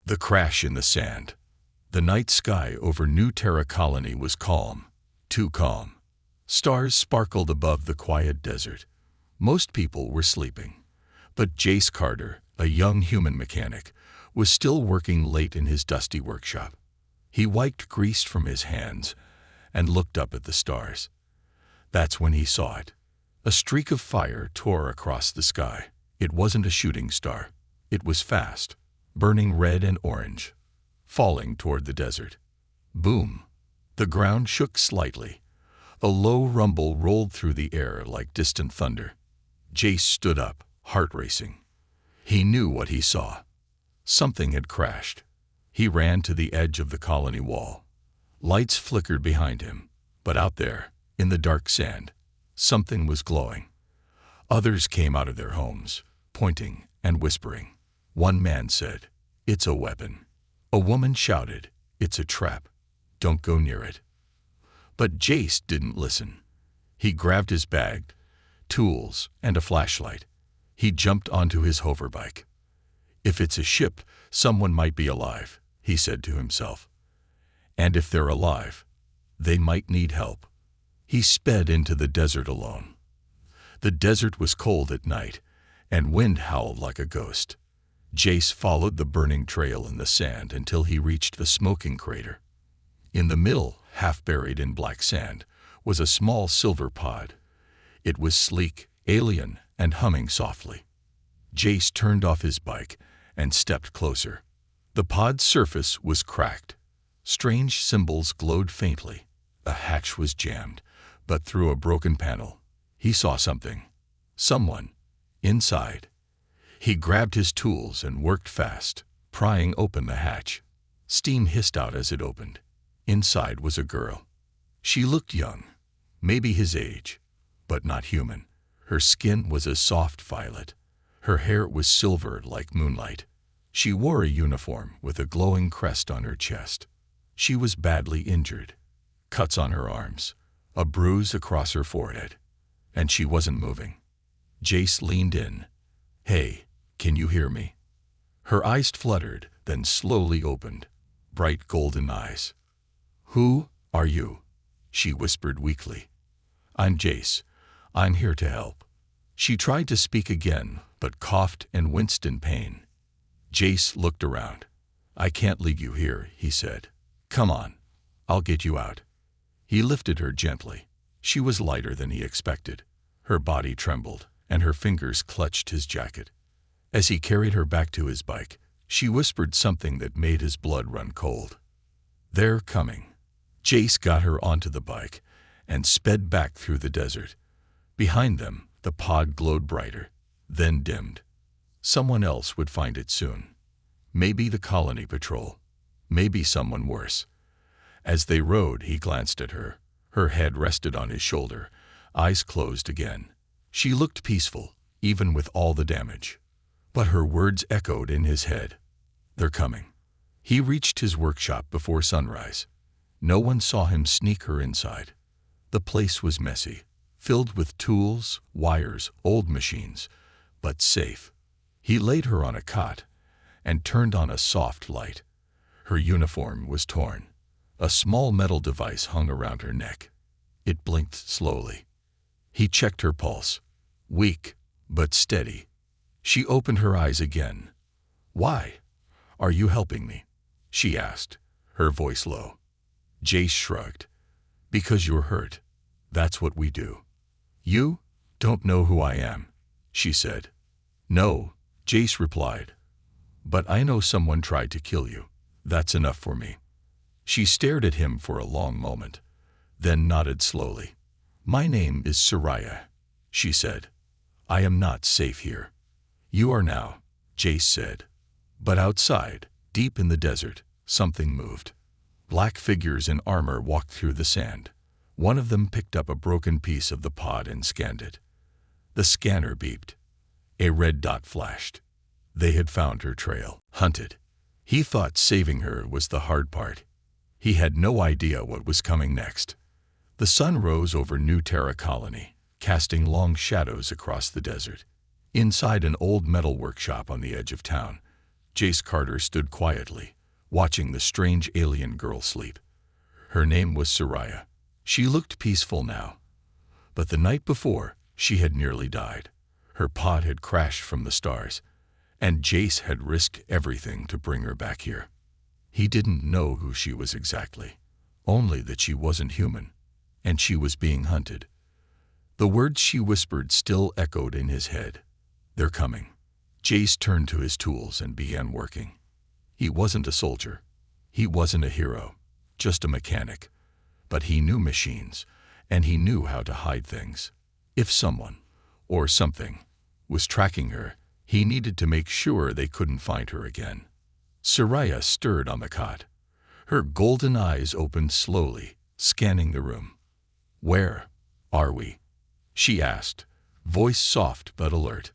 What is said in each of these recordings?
The crash in the sand. The night sky over New Terra Colony was calm, too calm. Stars sparkled above the quiet desert. Most people were sleeping. But Jace Carter, a young human mechanic, was still working late in his dusty workshop. He wiped grease from his hands and looked up at the stars. That's when he saw it. A streak of fire tore across the sky. It wasn't a shooting star. It was fast, burning red and orange, falling toward the desert. Boom! The ground shook slightly. A low rumble rolled through the air like distant thunder. Jace stood up, heart racing. He knew what he saw. Something had crashed. He ran to the edge of the colony wall. Lights flickered behind him, but out there, in the dark sand, something was glowing. Others came out of their homes, pointing and whispering. One man said, "It's a weapon." A woman shouted, "It's a trap. Don't go near it." But Jace didn't listen. He grabbed his bag, tools, and a flashlight. He jumped onto his hoverbike. "If it's a ship, someone might be alive," he said to himself. "And if they're alive, they might need help." He sped into the desert alone. The desert was cold at night, and wind howled like a ghost. Jace followed the burning trail in the sand until he reached the smoking crater. In the middle, half buried in black sand, was a small silver pod. It was sleek, alien, and humming softly. Jace turned off his bike and stepped closer. The pod's surface was cracked. Strange symbols glowed faintly. A hatch was jammed, but through a broken panel, he saw something. Someone. Inside. He grabbed his tools and worked fast, prying open the hatch. Steam hissed out as it opened. Inside was a girl. She looked young, maybe his age, but not human. Her skin was a soft violet. Her hair was silver like moonlight. She wore a uniform with a glowing crest on her chest. She was badly injured. Cuts on her arms, a bruise across her forehead, and she wasn't moving. Jace leaned in. "Hey, can you hear me?" Her eyes fluttered, then slowly opened. Bright golden eyes. "Who are you?" she whispered weakly. "I'm Jace. I'm here to help." She tried to speak again, but coughed and winced in pain. Jace looked around. "I can't leave you here," he said. "Come on, I'll get you out." He lifted her gently. She was lighter than he expected. Her body trembled, and her fingers clutched his jacket. As he carried her back to his bike, she whispered something that made his blood run cold. "They're coming." Jace got her onto the bike and sped back through the desert. Behind them, the pod glowed brighter, then dimmed. Someone else would find it soon. Maybe the colony patrol. Maybe someone worse. As they rode, he glanced at her. Her head rested on his shoulder, eyes closed again. She looked peaceful, even with all the damage. But her words echoed in his head. "They're coming." He reached his workshop before sunrise. No one saw him sneak her inside. The place was messy, filled with tools, wires, old machines, but safe. He laid her on a cot and turned on a soft light. Her uniform was torn. A small metal device hung around her neck. It blinked slowly. He checked her pulse. Weak, but steady. She opened her eyes again. "Why are you helping me?" she asked, her voice low. Jace shrugged. "Because you're hurt. That's what we do." "You don't know who I am," she said. "No," Jace replied. "But I know someone tried to kill you. That's enough for me." She stared at him for a long moment, then nodded slowly. "My name is Soraya," she said. "I am not safe here." "You are now," Jace said. But outside, deep in the desert, something moved. Black figures in armor walked through the sand. One of them picked up a broken piece of the pod and scanned it. The scanner beeped. A red dot flashed. They had found her trail. Hunted. He thought saving her was the hard part. He had no idea what was coming next. The sun rose over New Terra Colony, casting long shadows across the desert. Inside an old metal workshop on the edge of town, Jace Carter stood quietly, watching the strange alien girl sleep. Her name was Soraya. She looked peaceful now. But the night before, she had nearly died. Her pod had crashed from the stars, and Jace had risked everything to bring her back here. He didn't know who she was exactly, only that she wasn't human, and she was being hunted. The words she whispered still echoed in his head. "They're coming." Jace turned to his tools and began working. He wasn't a soldier. He wasn't a hero, just a mechanic. But he knew machines, and he knew how to hide things. If someone, or something, was tracking her, he needed to make sure they couldn't find her again. Soraya stirred on the cot. Her golden eyes opened slowly, scanning the room. "Where are we?" she asked, voice soft but alert.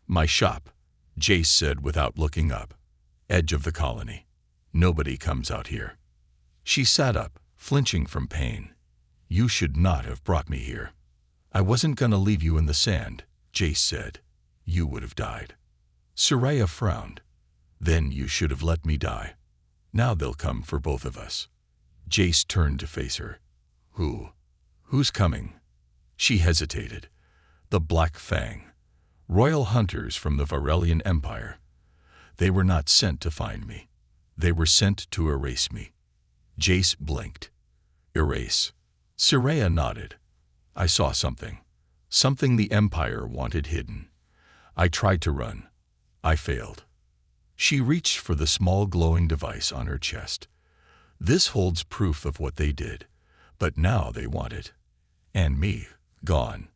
"My shop," Jace said without looking up. "Edge of the colony. Nobody comes out here." She sat up, flinching from pain. "You should not have brought me here." "I wasn't gonna leave you in the sand," Jace said. "You would have died." Soraya frowned. "Then you should have let me die. Now they'll come for both of us." Jace turned to face her. Who's coming?" She hesitated. "The Black Fang. Royal hunters from the Varelian Empire. They were not sent to find me. They were sent to erase me." Jace blinked. "Erase?" Soraya nodded. "I saw something. Something the Empire wanted hidden. I tried to run. I failed." She reached for the small glowing device on her chest. "This holds proof of what they did, but now they want it. And me, gone."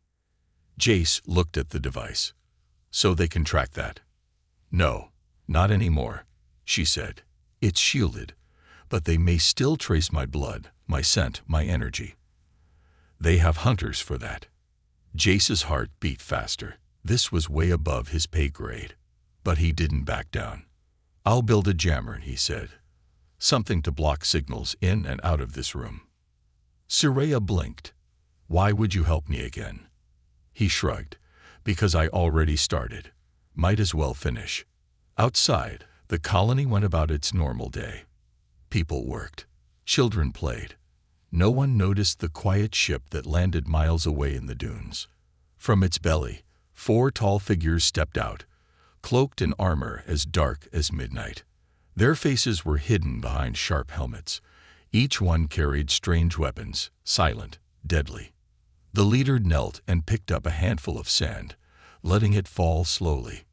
Jace looked at the device. "So they can track that?" "No, not anymore," she said. "It's shielded, but they may still trace my blood, my scent, my energy. They have hunters for that." Jace's heart beat faster. This was way above his pay grade. But he didn't back down. "I'll build a jammer," he said. "Something to block signals in and out of this room." Soraya blinked. "Why would you help me again?" He shrugged. "Because I already started. Might as well finish." Outside, the colony went about its normal day. People worked. Children played. No one noticed the quiet ship that landed miles away in the dunes. From its belly, 4 tall figures stepped out, cloaked in armor as dark as midnight. Their faces were hidden behind sharp helmets. Each one carried strange weapons, silent, deadly. The leader knelt and picked up a handful of sand, letting it fall slowly.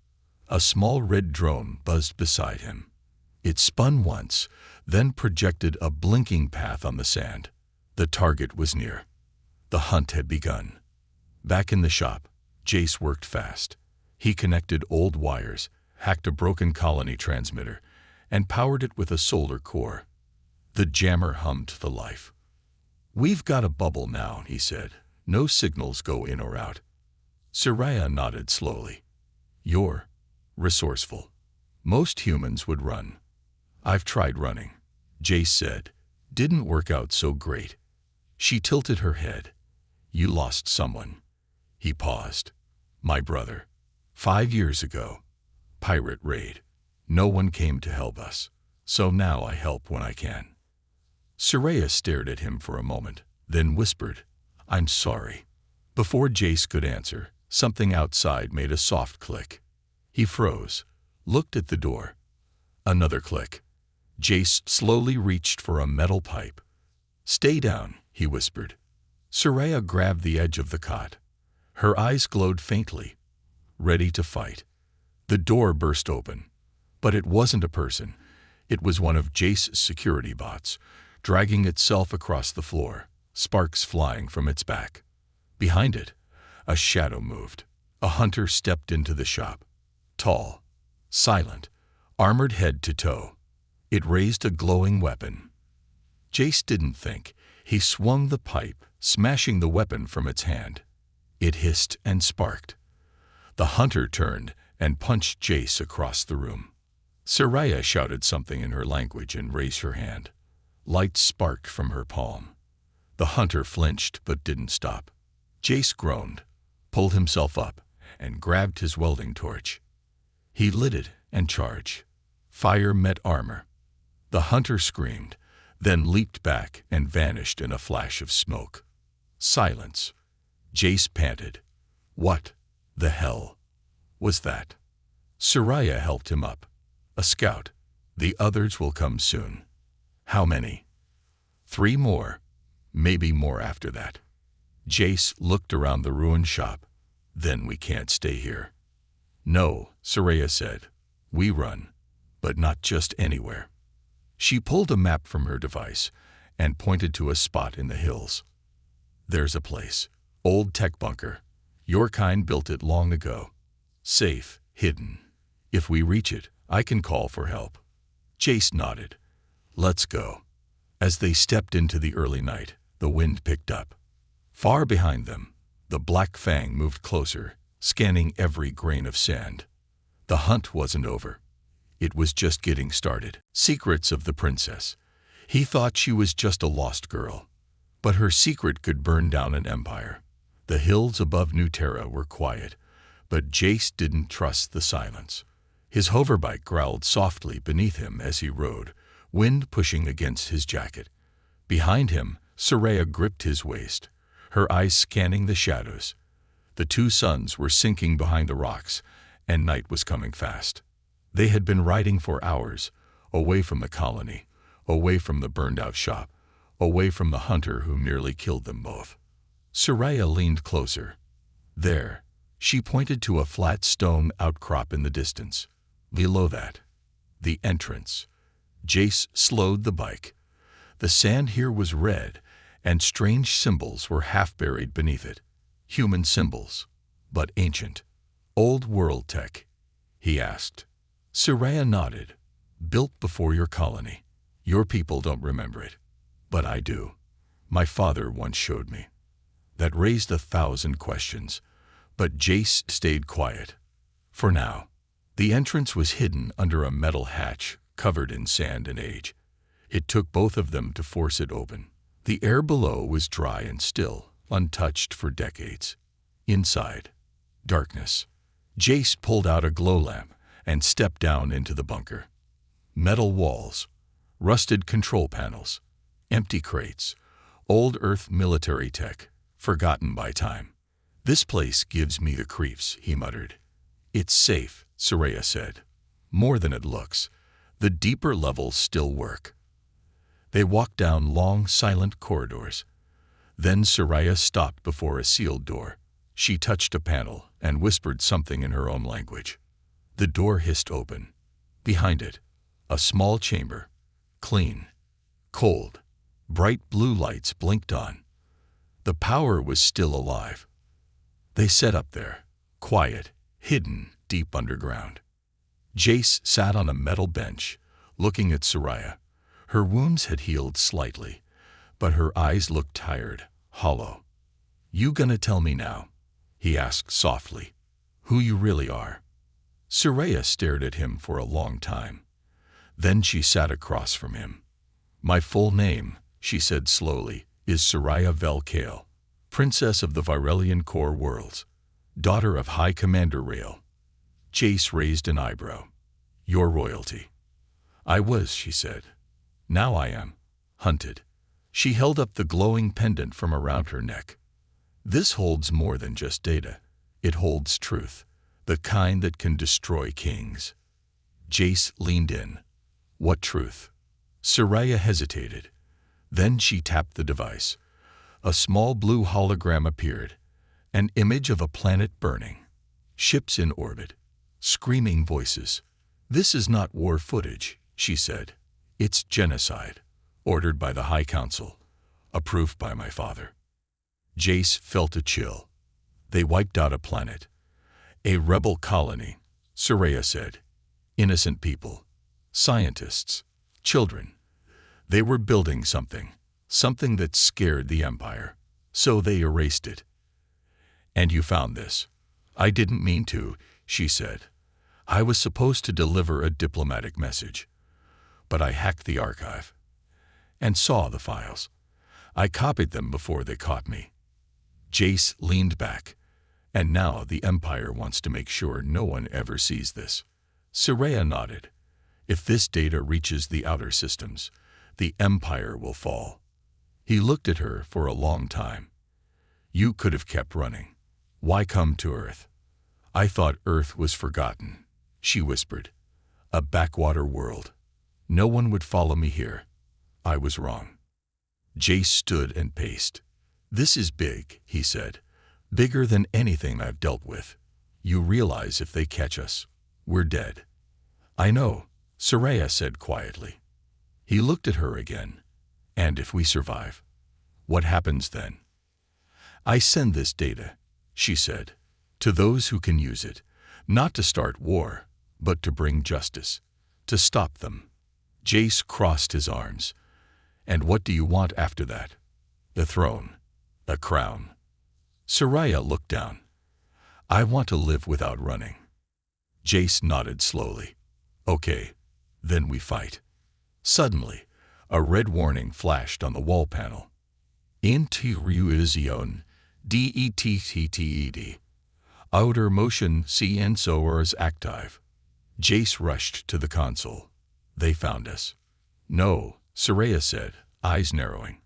A small red drone buzzed beside him. It spun once, then projected a blinking path on the sand. The target was near. The hunt had begun. Back in the shop, Jace worked fast. He connected old wires, hacked a broken colony transmitter, and powered it with a solar core. The jammer hummed to life. "We've got a bubble now," he said. "No signals go in or out." Soraya nodded slowly. "You're resourceful. Most humans would run." "I've tried running," Jace said. "Didn't work out so great." She tilted her head. "You lost someone." He paused. "My brother. 5 years ago. Pirate raid. No one came to help us. So now I help when I can." Soraya stared at him for a moment, then whispered, "I'm sorry." Before Jace could answer, something outside made a soft click. He froze, looked at the door. Another click. Jace slowly reached for a metal pipe. "Stay down," he whispered. Soraya grabbed the edge of the cot. Her eyes glowed faintly, ready to fight. The door burst open. But it wasn't a person. It was one of Jace's security bots, dragging itself across the floor, sparks flying from its back. Behind it, a shadow moved. A hunter stepped into the shop. Tall, silent, armored head to toe. It raised a glowing weapon. Jace didn't think. He swung the pipe, smashing the weapon from its hand. It hissed and sparked. The hunter turned and punched Jace across the room. Soraya shouted something in her language and raised her hand. Light sparked from her palm. The hunter flinched but didn't stop. Jace groaned, pulled himself up, and grabbed his welding torch. He lit it and charged. Fire met armor. The hunter screamed, then leaped back and vanished in a flash of smoke. Silence. Jace panted. What the hell was that? Soraya helped him up. A scout. The others will come soon. How many? 3 more. Maybe more after that. Jace looked around the ruined shop. Then we can't stay here. No, Soraya said. We run, but not just anywhere. She pulled a map from her device and pointed to a spot in the hills. There's a place. Old tech bunker. Your kind built it long ago. Safe, hidden. If we reach it, I can call for help. Jace nodded. Let's go. As they stepped into the early night, the wind picked up. Far behind them, the Black Fang moved closer, scanning every grain of sand. The hunt wasn't over. It was just getting started. Secrets of the princess. He thought she was just a lost girl. But her secret could burn down an empire. The hills above New Terra were quiet, but Jace didn't trust the silence. His hoverbike growled softly beneath him as he rode, wind pushing against his jacket. Behind him, Soraya gripped his waist, her eyes scanning the shadows. The 2 suns were sinking behind the rocks, and night was coming fast. They had been riding for hours, away from the colony, away from the burned-out shop, away from the hunter who nearly killed them both. Soraya leaned closer. There, she pointed to a flat stone outcrop in the distance. Below that, the entrance. Jace slowed the bike. The sand here was red, and strange symbols were half buried beneath it. Human symbols, but ancient. Old world tech, he asked. Soraya nodded. Built before your colony. Your people don't remember it, but I do. My father once showed me. That raised 1,000 questions, but Jace stayed quiet. For now, the entrance was hidden under a metal hatch covered in sand and age. It took both of them to force it open. The air below was dry and still, untouched for decades. Inside, darkness. Jace pulled out a glow lamp and stepped down into the bunker. Metal walls, rusted control panels, empty crates, old Earth military tech, forgotten by time. This place gives me the creeps, he muttered. It's safe, Soraya said. More than it looks. The deeper levels still work. They walked down long, silent corridors. Then Soraya stopped before a sealed door. She touched a panel and whispered something in her own language. The door hissed open. Behind it, a small chamber. Clean. Cold. Bright blue lights blinked on. The power was still alive. They sat up there, quiet, hidden deep underground. Jace sat on a metal bench, looking at Soraya. Her wounds had healed slightly, but her eyes looked tired, hollow. You gonna tell me now? He asked softly. Who you really are? Soraya stared at him for a long time. Then she sat across from him. My full name, she said slowly, is Soraya Velkale, Princess of the Virelian Core Worlds, daughter of High Commander Rael. Jace raised an eyebrow. Your royalty. I was, she said. Now I am. Hunted. She held up the glowing pendant from around her neck. This holds more than just data. It holds truth, the kind that can destroy kings. Jace leaned in. What truth? Soraya hesitated. Then she tapped the device. A small blue hologram appeared, an image of a planet burning, ships in orbit, screaming voices. This is not war footage, she said. It's genocide, ordered by the High Council, approved by my father. Jace felt a chill. They wiped out a planet. A rebel colony, Soraya said. Innocent people, scientists, children. They were building something that scared the Empire, so they erased it. And you found this. I didn't mean to, she said. I was supposed to deliver a diplomatic message. But I hacked the archive and saw the files. I copied them before they caught me. Jace leaned back. And now the Empire wants to make sure no one ever sees this. Soraya nodded. If this data reaches the outer systems, the Empire will fall. He looked at her for a long time. You could have kept running. Why come to Earth? I thought Earth was forgotten, she whispered. A backwater world. No one would follow me here. I was wrong. Jace stood and paced. This is big, he said. Bigger than anything I've dealt with. You realize if they catch us, we're dead. I know, Soraya said quietly. He looked at her again. And if we survive, what happens then? I send this data, she said, to those who can use it, not to start war, but to bring justice, to stop them. Jace crossed his arms. And what do you want after that? The throne, a crown. Soraya looked down. I want to live without running. Jace nodded slowly. Okay, then we fight. Suddenly, a red warning flashed on the wall panel. Interiorización detted. Outer motion sensors active. Jace rushed to the console. They found us. No, Soraya said, eyes narrowing.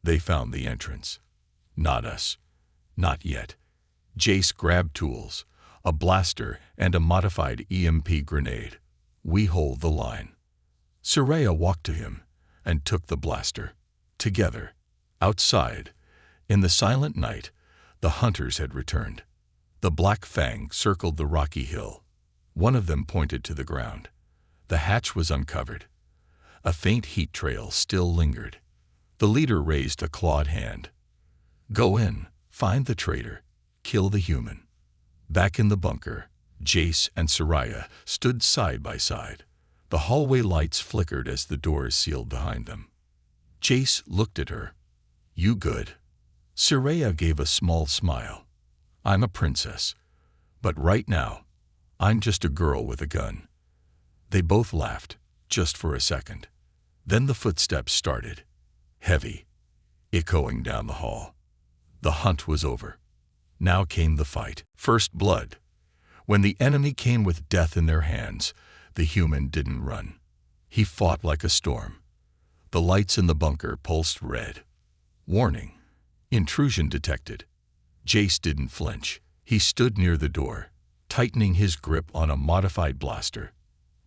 They found the entrance. Not us. Not yet. Jace grabbed tools, a blaster and a modified EMP grenade. We hold the line. Soraya walked to him and took the blaster. Together, outside, in the silent night, the hunters had returned. The Black Fang circled the rocky hill. One of them pointed to the ground. The hatch was uncovered. A faint heat trail still lingered. The leader raised a clawed hand. Go in, find the traitor, kill the human. Back in the bunker, Jace and Soraya stood side by side. The hallway lights flickered as the doors sealed behind them. Jace looked at her. You good? Soraya gave a small smile. I'm a princess. But right now, I'm just a girl with a gun. They both laughed, just for a second. Then the footsteps started, heavy, echoing down the hall. The hunt was over. Now came the fight. First blood. When the enemy came with death in their hands, the human didn't run. He fought like a storm. The lights in the bunker pulsed red. Warning. Intrusion detected. Jace didn't flinch. He stood near the door, tightening his grip on a modified blaster.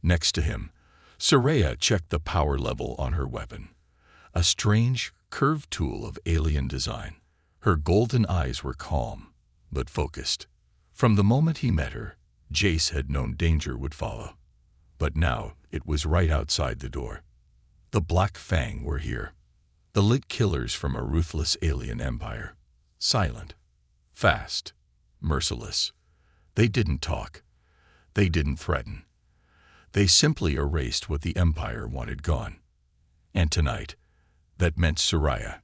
Next to him, Soraya checked the power level on her weapon. A strange, curved tool of alien design. Her golden eyes were calm, but focused. From the moment he met her, Jace had known danger would follow. But now it was right outside the door. The Black Fang were here. The lit killers from a ruthless alien empire. Silent, fast, merciless. They didn't talk. They didn't threaten. They simply erased what the Empire wanted gone. And tonight, that meant Soraya,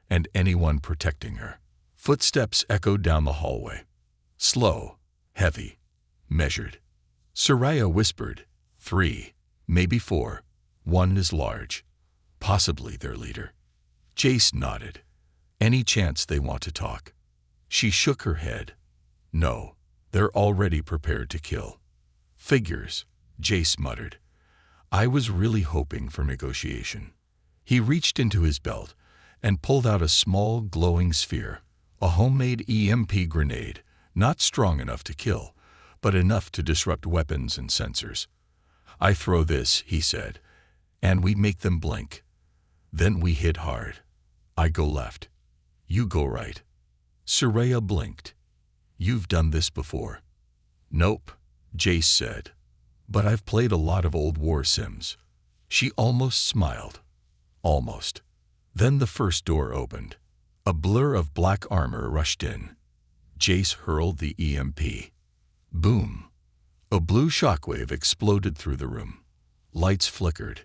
and anyone protecting her. Footsteps echoed down the hallway. Slow, heavy, measured. Soraya whispered, 3, maybe 4. One is large. Possibly their leader. Jace nodded. Any chance they want to talk? She shook her head. No, they're already prepared to kill. Figures, Jace muttered. I was really hoping for negotiation. He reached into his belt and pulled out a small glowing sphere, a homemade EMP grenade, not strong enough to kill, but enough to disrupt weapons and sensors. I throw this, he said, and we make them blink. Then we hit hard. I go left. You go right. Soraya blinked. You've done this before. Nope, Jace said. But I've played a lot of old war sims. She almost smiled. Almost. Then the first door opened. A blur of black armor rushed in. Jace hurled the EMP. Boom. A blue shockwave exploded through the room. Lights flickered.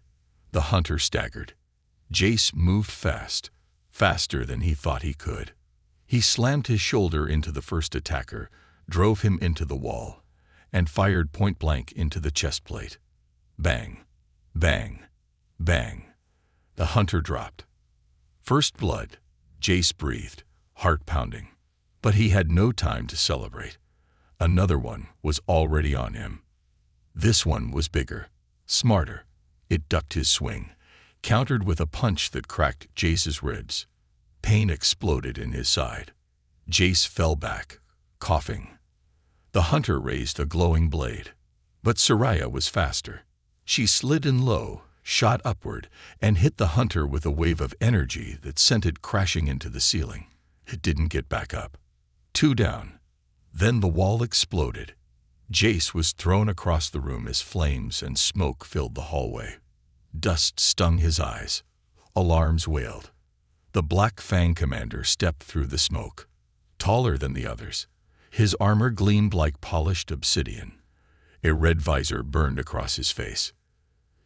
The hunter staggered. Jace moved fast, faster than he thought he could. He slammed his shoulder into the first attacker, drove him into the wall, and fired point-blank into the chest plate. Bang, bang, bang. The hunter dropped. First blood, Jace breathed, heart pounding. But he had no time to celebrate. Another one was already on him. This one was bigger, smarter, It ducked his swing, countered with a punch that cracked Jace's ribs. Pain exploded in his side. Jace fell back, coughing. The hunter raised a glowing blade. But Soraya was faster. She slid in low, shot upward, and hit the hunter with a wave of energy that sent it crashing into the ceiling. It didn't get back up. 2 down. Then the wall exploded. Jace was thrown across the room as flames and smoke filled the hallway. Dust stung his eyes. Alarms wailed. The Black Fang commander stepped through the smoke. Taller than the others, his armor gleamed like polished obsidian. A red visor burned across his face.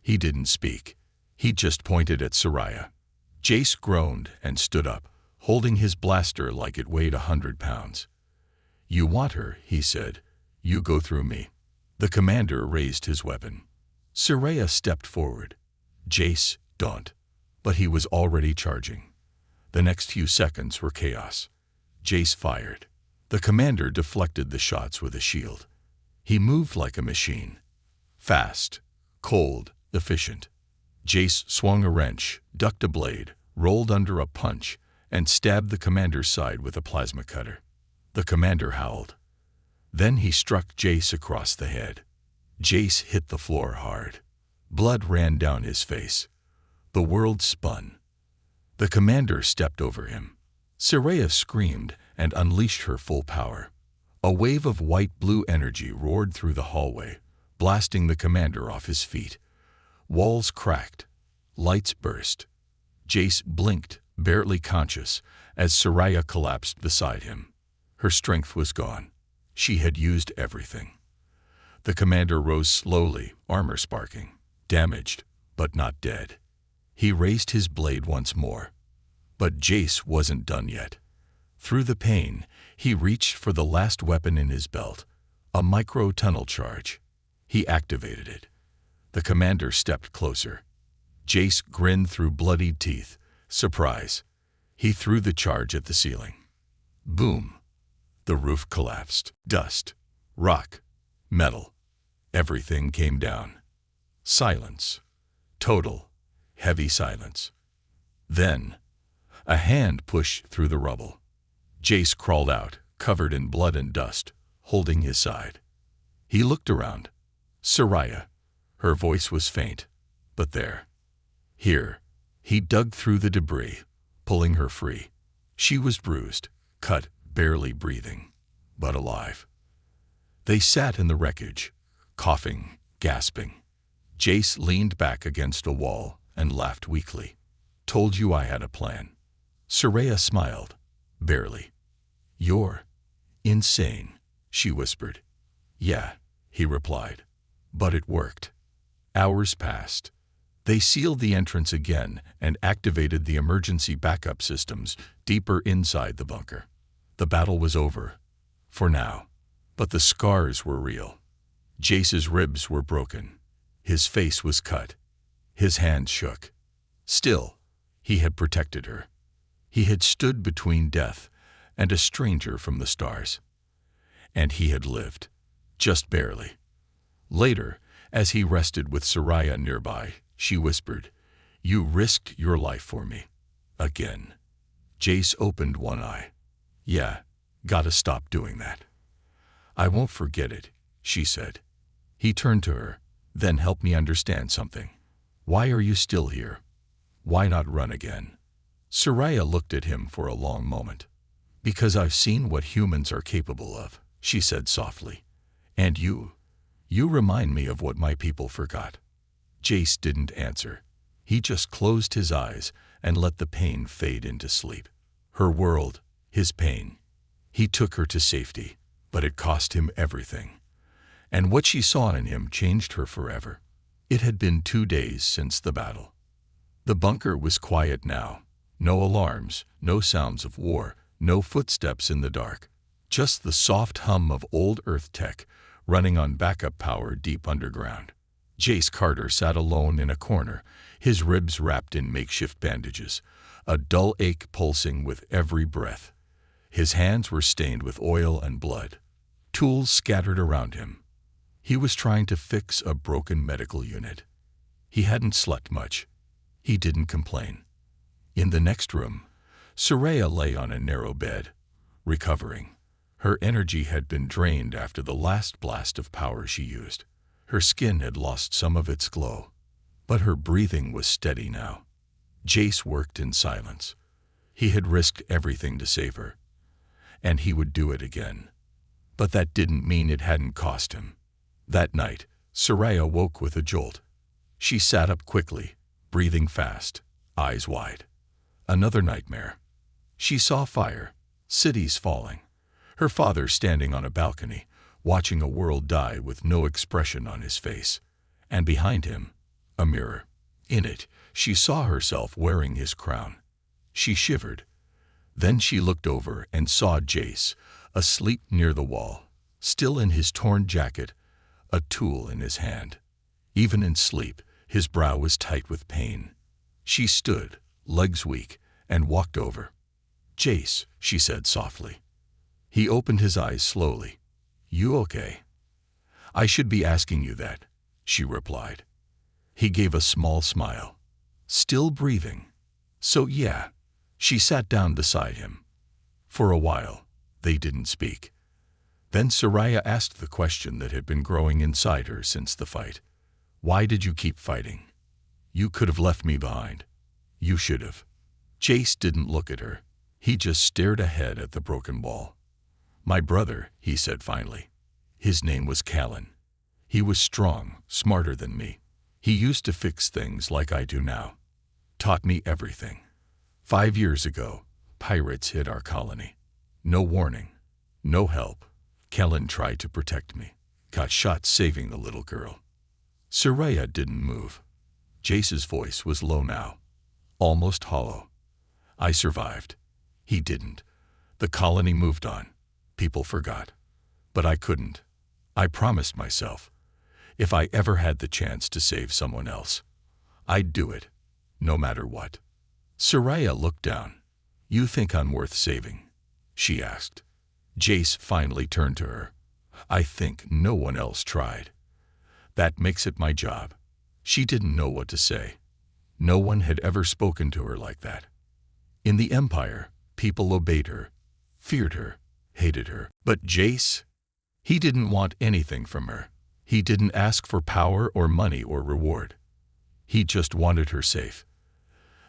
He didn't speak. He just pointed at Soraya. Jace groaned and stood up, holding his blaster like it weighed 100 pounds. "You want her," he said. "You go through me." The commander raised his weapon. Soraya stepped forward. Jace, don't. But he was already charging. The next few seconds were chaos. Jace fired. The commander deflected the shots with a shield. He moved like a machine. Fast, cold, efficient. Jace swung a wrench, ducked a blade, rolled under a punch, and stabbed the commander's side with a plasma cutter. The commander howled. Then he struck Jace across the head. Jace hit the floor hard. Blood ran down his face. The world spun. The commander stepped over him. Soraya screamed and unleashed her full power. A wave of white-blue energy roared through the hallway, blasting the commander off his feet. Walls cracked. Lights burst. Jace blinked, barely conscious, as Soraya collapsed beside him. Her strength was gone. She had used everything. The commander rose slowly, armor sparking. Damaged, but not dead. He raised his blade once more. But Jace wasn't done yet. Through the pain, he reached for the last weapon in his belt, a micro-tunnel charge. He activated it. The commander stepped closer. Jace grinned through bloodied teeth. Surprise. He threw the charge at the ceiling. Boom. The roof collapsed. Dust, rock, metal. Everything came down. Silence. Total, heavy silence. Then, a hand pushed through the rubble. Jace crawled out, covered in blood and dust, holding his side. He looked around. Soraya. Her voice was faint, but there. Here. He dug through the debris, pulling her free. She was bruised, cut, barely breathing, but alive. They sat in the wreckage, coughing, gasping. Jace leaned back against a wall and laughed weakly. "Told you I had a plan." Soraya smiled, barely. "You're insane," she whispered. "Yeah," he replied. But it worked. Hours passed. They sealed the entrance again and activated the emergency backup systems deeper inside the bunker. The battle was over, for now. But the scars were real. Jace's ribs were broken. His face was cut. His hands shook. Still, he had protected her. He had stood between death and a stranger from the stars. And he had lived, just barely. Later, as he rested with Soraya nearby, she whispered, "You risked your life for me. Again." Jace opened one eye. "Yeah, gotta stop doing that." "I won't forget it," she said. He turned to her. "Then help me understand something. Why are you still here? Why not run again?" Soraya looked at him for a long moment. "Because I've seen what humans are capable of," she said softly. "And you remind me of what my people forgot." Jace didn't answer. He just closed his eyes and let the pain fade into sleep. Her world, his pain. He took her to safety, but it cost him everything. And what she saw in him changed her forever. It had been 2 days since the battle. The bunker was quiet now. No alarms, no sounds of war, no footsteps in the dark. Just the soft hum of old Earth tech running on backup power deep underground. Jace Carter sat alone in a corner, his ribs wrapped in makeshift bandages, a dull ache pulsing with every breath. His hands were stained with oil and blood. Tools scattered around him. He was trying to fix a broken medical unit. He hadn't slept much. He didn't complain. In the next room, Soraya lay on a narrow bed, recovering. Her energy had been drained after the last blast of power she used. Her skin had lost some of its glow, but her breathing was steady now. Jace worked in silence. He had risked everything to save her, and he would do it again. But that didn't mean it hadn't cost him. That night, Soraya woke with a jolt. She sat up quickly, breathing fast, eyes wide. Another nightmare. She saw fire, cities falling, her father standing on a balcony, watching a world die with no expression on his face. And behind him, a mirror. In it, she saw herself wearing his crown. She shivered. Then she looked over and saw Jace, asleep near the wall, still in his torn jacket, a tool in his hand. Even in sleep, his brow was tight with pain. She stood, legs weak, and walked over. "Jace," she said softly. He opened his eyes slowly. "You okay?" "I should be asking you that," she replied. He gave a small smile. "Still breathing?" "So yeah." She sat down beside him. For a while, they didn't speak. Then Soraya asked the question that had been growing inside her since the fight. "Why did you keep fighting? You could have left me behind. You should have." Jace didn't look at her. He just stared ahead at the broken wall. "My brother," he said finally. His name was Callan. "He was strong, smarter than me. He used to fix things like I do now. Taught me everything. 5 years ago, pirates hit our colony. No warning, no help. Callan tried to protect me. Got shot saving the little girl." Soraya didn't move. Jace's voice was low now, almost hollow. "I survived. He didn't. The colony moved on. People forgot. But I couldn't. I promised myself, if I ever had the chance to save someone else, I'd do it, no matter what." Soraya looked down. "You think I'm worth saving?" she asked. Jace finally turned to her. "I think no one else tried. That makes it my job." She didn't know what to say. No one had ever spoken to her like that. In the Empire, people obeyed her, feared her, hated her. But Jace, he didn't want anything from her. He didn't ask for power or money or reward. He just wanted her safe.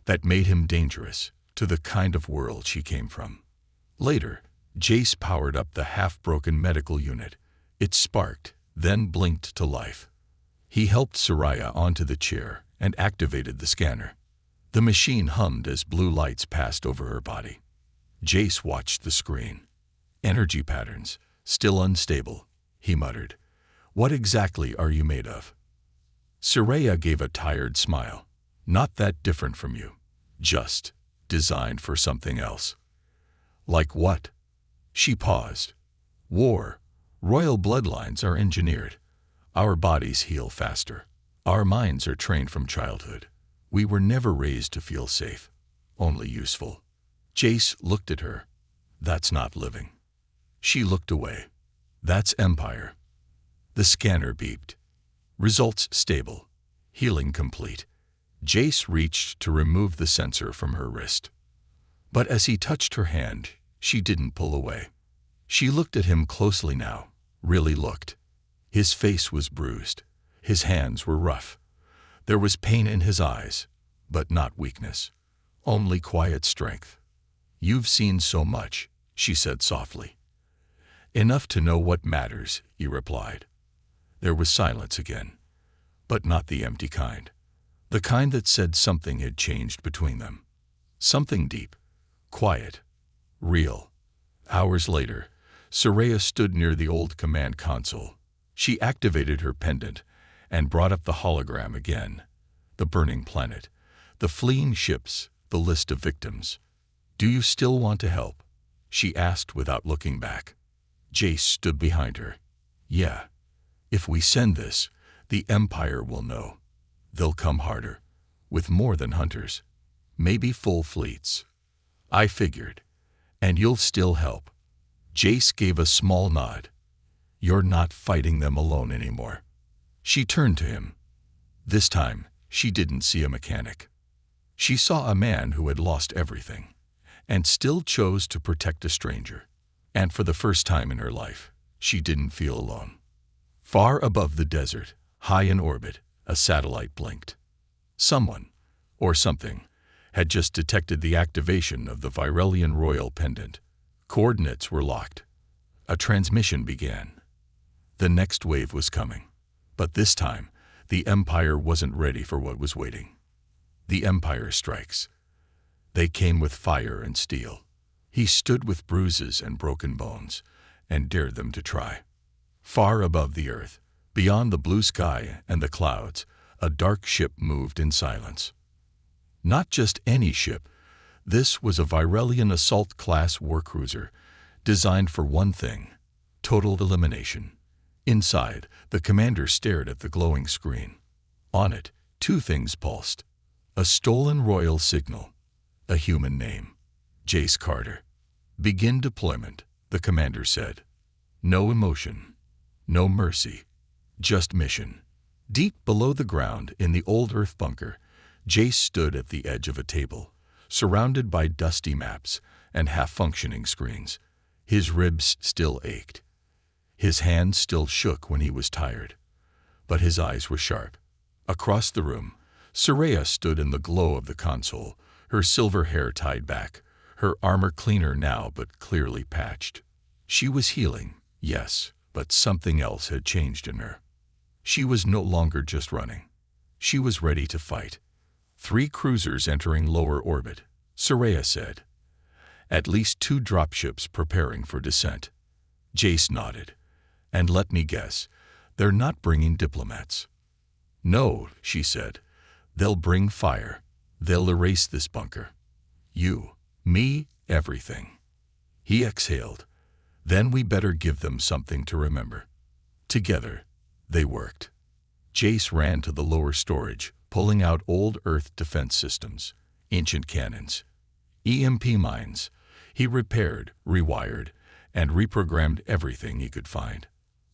That made him dangerous to the kind of world she came from. Later, Jace powered up the half-broken medical unit. It sparked, then blinked to life. He helped Soraya onto the chair and activated the scanner. The machine hummed as blue lights passed over her body. Jace watched the screen. "Energy patterns, still unstable," he muttered. "What exactly are you made of?" Soraya gave a tired smile. "Not that different from you. Just designed for something else." "Like what?" She paused. "War. Royal bloodlines are engineered. Our bodies heal faster. Our minds are trained from childhood. We were never raised to feel safe, only useful." Jace looked at her. "That's not living." She looked away. "That's empire." The scanner beeped. Results stable. Healing complete. Jace reached to remove the sensor from her wrist. But as he touched her hand, she didn't pull away. She looked at him closely now, really looked. His face was bruised. His hands were rough. There was pain in his eyes, but not weakness. Only quiet strength. "You've seen so much," she said softly. "Enough to know what matters," he replied. There was silence again, but not the empty kind. The kind that said something had changed between them. Something deep, quiet, real. Hours later, Soraya stood near the old command console. She activated her pendant and brought up the hologram again. The burning planet, the fleeing ships, the list of victims. "Do you still want to help?" she asked without looking back. Jace stood behind her. "Yeah. If we send this, the Empire will know. They'll come harder, with more than hunters. Maybe full fleets." "I figured. And you'll still help." Jace gave a small nod. "You're not fighting them alone anymore." She turned to him. This time, She didn't see a mechanic. She saw a man who had lost everything and still chose to protect a stranger. And for the first time in her life, she didn't feel alone. Far above the desert, high in orbit, a satellite blinked. Someone, or something, had just detected the activation of the Virelian royal pendant. Coordinates were locked. A transmission began. The next wave was coming. But this time, the Empire wasn't ready for what was waiting. The Empire strikes. They came with fire and steel. He stood with bruises and broken bones, and dared them to try. Far above the earth, beyond the blue sky and the clouds, a dark ship moved in silence. Not just any ship. This was a Virelian assault-class warcruiser, designed for one thing: total elimination. Inside, the commander stared at the glowing screen. On it, two things pulsed: a stolen royal signal, a human name, Jace Carter. "Begin deployment," the commander said. No emotion, no mercy, just mission. Deep below the ground, in the old Earth bunker, Jace stood at the edge of a table, surrounded by dusty maps and half-functioning screens. His ribs still ached. His hands still shook when he was tired. But his eyes were sharp. Across the room, Soraya stood in the glow of the console, her silver hair tied back, her armor cleaner now but clearly patched. She was healing, yes, but something else had changed in her. She was no longer just running. She was ready to fight. 3 cruisers entering lower orbit, Soraya said. At least 2 dropships preparing for descent. Jace nodded. And let me guess, they're not bringing diplomats. No, she said. They'll bring fire. They'll erase this bunker. You, me, everything. He exhaled. Then we better give them something to remember. Together, they worked. Jace ran to the lower storage, pulling out old Earth defense systems, ancient cannons, EMP mines. He repaired, rewired, and reprogrammed everything he could find.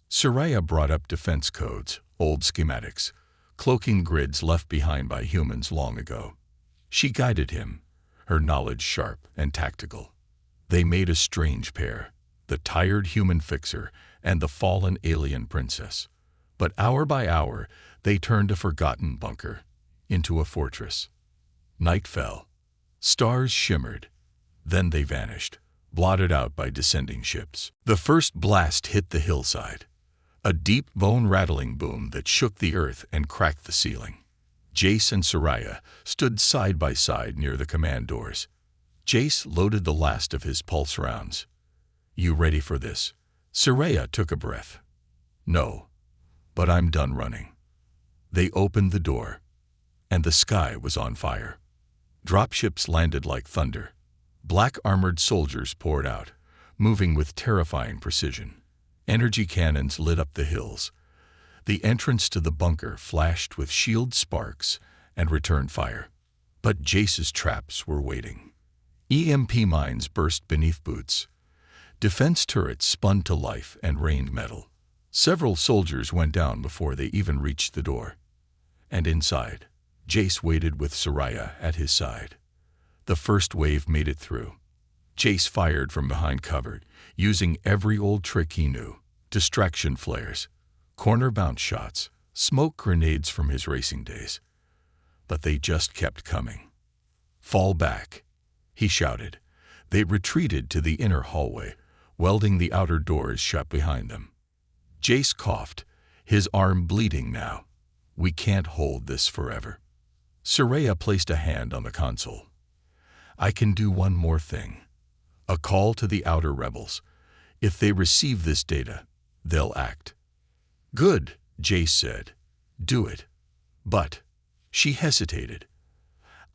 Soraya brought up defense codes, old schematics, cloaking grids left behind by humans long ago. She guided him, her knowledge sharp and tactical. They made a strange pair, the tired human fixer and the fallen alien princess. But hour by hour, they turned a forgotten bunker into a fortress. Night fell. Stars shimmered. Then they vanished, blotted out by descending ships. The first blast hit the hillside, a deep bone-rattling boom that shook the earth and cracked the ceiling. Jace and Soraya stood side by side near the command doors. Jace loaded the last of his pulse rounds. "You ready for this?" Soraya took a breath. "No, but I'm done running." They opened the door, and the sky was on fire. Dropships landed like thunder. Black armored soldiers poured out, moving with terrifying precision. Energy cannons lit up the hills. The entrance to the bunker flashed with shield sparks and returned fire. But Jace's traps were waiting. EMP mines burst beneath boots. Defense turrets spun to life and rained metal. Several soldiers went down before they even reached the door. And inside, Jace waited with Soraya at his side. The first wave made it through. Jace fired from behind cover, using every old trick he knew: distraction flares, corner bounce shots, smoke grenades from his racing days. But they just kept coming. "Fall back," he shouted. They retreated to the inner hallway, welding the outer doors shut behind them. Jace coughed, his arm bleeding now. "We can't hold this forever." Soraya placed a hand on the console. "I can do one more thing. A call to the outer rebels. If they receive this data, they'll act." "Good," Jace said. "Do it." "But," she hesitated,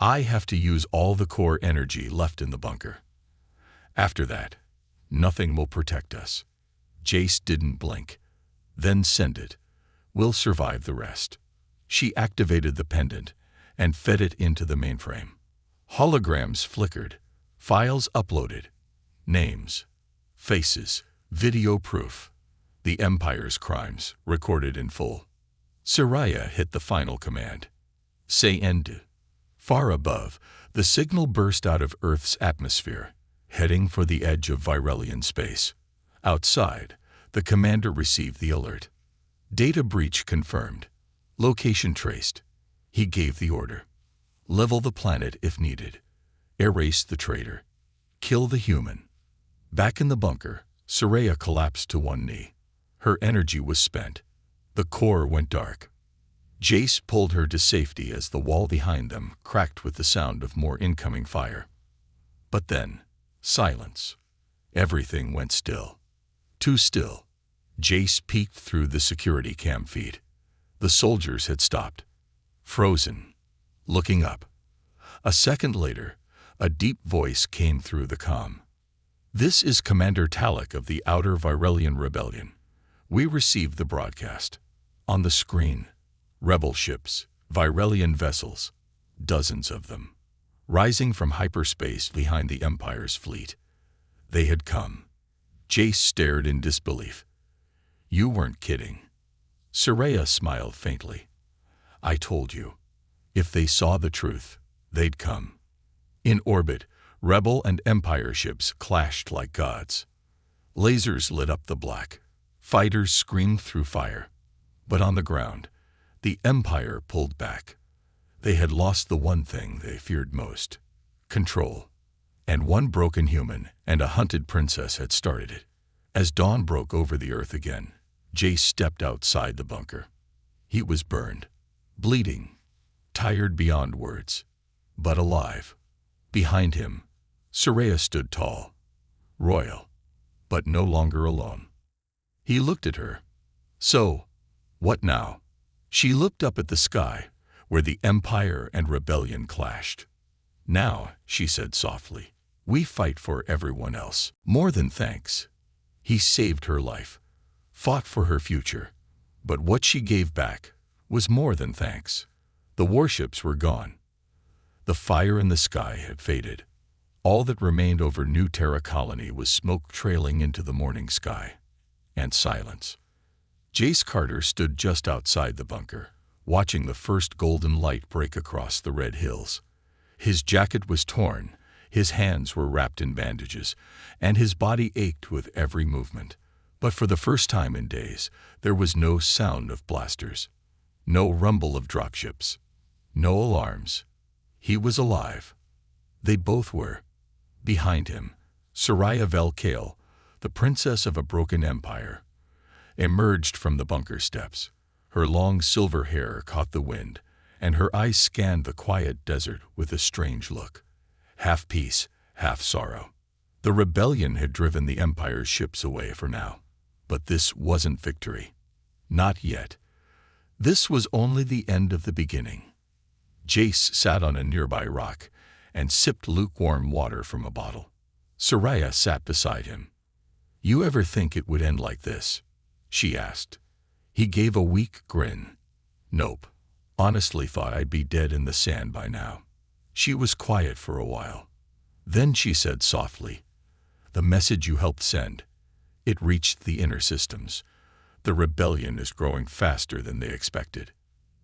"I have to use all the core energy left in the bunker. After that, nothing will protect us." Jace didn't blink. "Then send it. We'll survive the rest." She activated the pendant and fed it into the mainframe. Holograms flickered, files uploaded, names, faces, video proof. The Empire's crimes, recorded in full. Soraya hit the final command. Say end. Far above, the signal burst out of Earth's atmosphere, heading for the edge of Virelian space. Outside, the commander received the alert. Data breach confirmed. Location traced. He gave the order. Level the planet if needed. Erase the traitor. Kill the human. Back in the bunker, Soraya collapsed to one knee. Her energy was spent. The core went dark. Jace pulled her to safety as the wall behind them cracked with the sound of more incoming fire. But then, silence. Everything went still. Too still. Jace peeked through the security cam feed. The soldiers had stopped. Frozen. Looking up. A second later, a deep voice came through the comm. "This is Commander Talek of the Outer Virelian Rebellion. We received the broadcast. On the screen, rebel ships, Virelian vessels, dozens of them, rising from hyperspace behind the Empire's fleet. They had come." Jace stared in disbelief. "You weren't kidding." Soraya smiled faintly. "I told you. If they saw the truth, they'd come." In orbit, Rebel and Empire ships clashed like gods. Lasers lit up the black. Fighters screamed through fire. But on the ground, the Empire pulled back. They had lost the one thing they feared most: control. And one broken human and a hunted princess had started it. As dawn broke over the Earth again, Jace stepped outside the bunker. He was burned, bleeding, tired beyond words, but alive. Behind him, Soraya stood tall, royal, but no longer alone. He looked at her. "So, what now?" She looked up at the sky, where the Empire and Rebellion clashed. "Now," she said softly, "we fight for everyone else. More than thanks." He saved her life, fought for her future, but what she gave back was more than thanks. The warships were gone. The fire in the sky had faded. All that remained over New Terra Colony was smoke trailing into the morning sky. And silence. Jace Carter stood just outside the bunker, watching the first golden light break across the red hills. His jacket was torn, his hands were wrapped in bandages, and his body ached with every movement. But for the first time in days, there was no sound of blasters, no rumble of dropships, no alarms. He was alive. They both were. Behind him, Soraya Velkale, the princess of a broken empire, emerged from the bunker steps. Her long silver hair caught the wind, and her eyes scanned the quiet desert with a strange look, half peace, half sorrow. The rebellion had driven the Empire's ships away for now, but this wasn't victory. Not yet. This was only the end of the beginning. Jace sat on a nearby rock and sipped lukewarm water from a bottle. Soraya sat beside him. "You ever think it would end like this?" she asked. He gave a weak grin. "Nope. Honestly thought I'd be dead in the sand by now." She was quiet for a while. Then she said softly, "The message you helped send, it reached the inner systems. The rebellion is growing faster than they expected."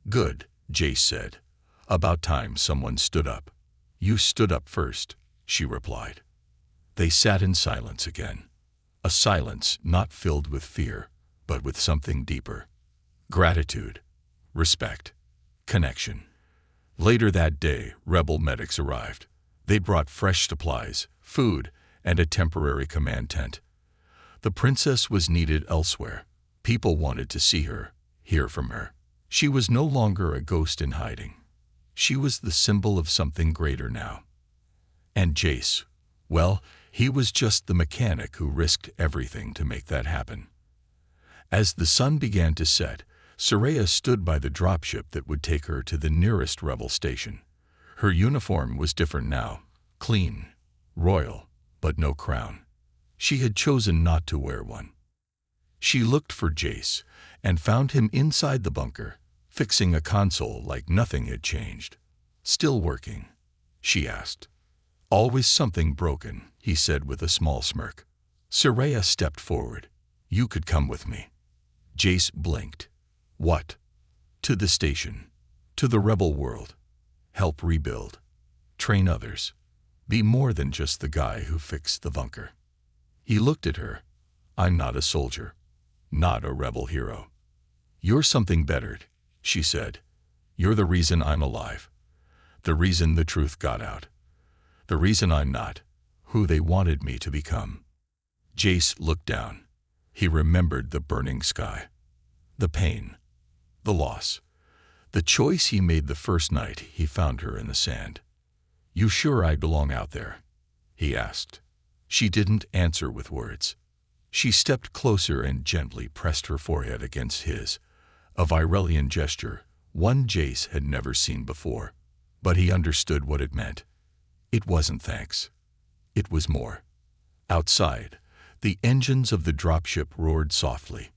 "Good," Jace said. "About time someone stood up." "You stood up first," she replied. They sat in silence again. A silence not filled with fear, but with something deeper. Gratitude, respect, connection. Later that day, rebel medics arrived. They brought fresh supplies, food, and a temporary command tent. The princess was needed elsewhere. People wanted to see her, hear from her. She was no longer a ghost in hiding. She was the symbol of something greater now. And Jace, well, he was just the mechanic who risked everything to make that happen. As the sun began to set, Soraya stood by the dropship that would take her to the nearest rebel station. Her uniform was different now, clean, royal, but no crown. She had chosen not to wear one. She looked for Jace and found him inside the bunker, fixing a console like nothing had changed. "Still working?" she asked. "Always something broken," he said with a small smirk. Soraya stepped forward. "You could come with me." Jace blinked. "What?" "To the station. To the rebel world. Help rebuild. Train others. Be more than just the guy who fixed the bunker. He looked at her. I'm not a soldier. Not a rebel hero. You're something better, she said. You're the reason I'm alive. The reason the truth got out. The reason I'm not who they wanted me to become. Jace looked down. He remembered the burning sky. The pain. The loss. The choice he made the first night he found her in the sand. You sure I belong out there? He asked. She didn't answer with words. She stepped closer and gently pressed her forehead against his, a Virelian gesture, one Jace had never seen before. But he understood what it meant. It wasn't thanks. It was more. Outside, the engines of the dropship roared softly.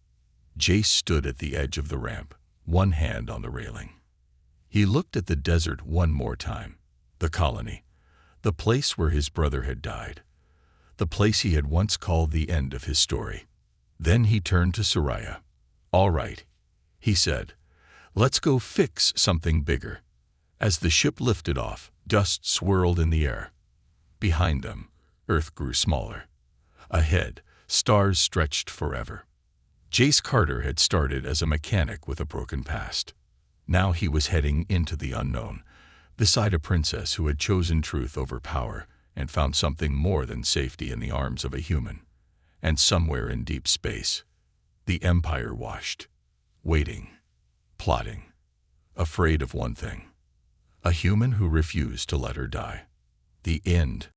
Jace stood at the edge of the ramp, one hand on the railing. He looked at the desert one more time. The colony. The place where his brother had died. The place he had once called the end of his story. Then he turned to Soraya. All right, he said. Let's go fix something bigger. As the ship lifted off, dust swirled in the air. Behind them, Earth grew smaller. Ahead, stars stretched forever. Jace Carter had started as a mechanic with a broken past. Now he was heading into the unknown, beside a princess who had chosen truth over power and found something more than safety in the arms of a human. And somewhere in deep space, the Empire watched, waiting, plotting, afraid of one thing. A human who refused to let her die. The end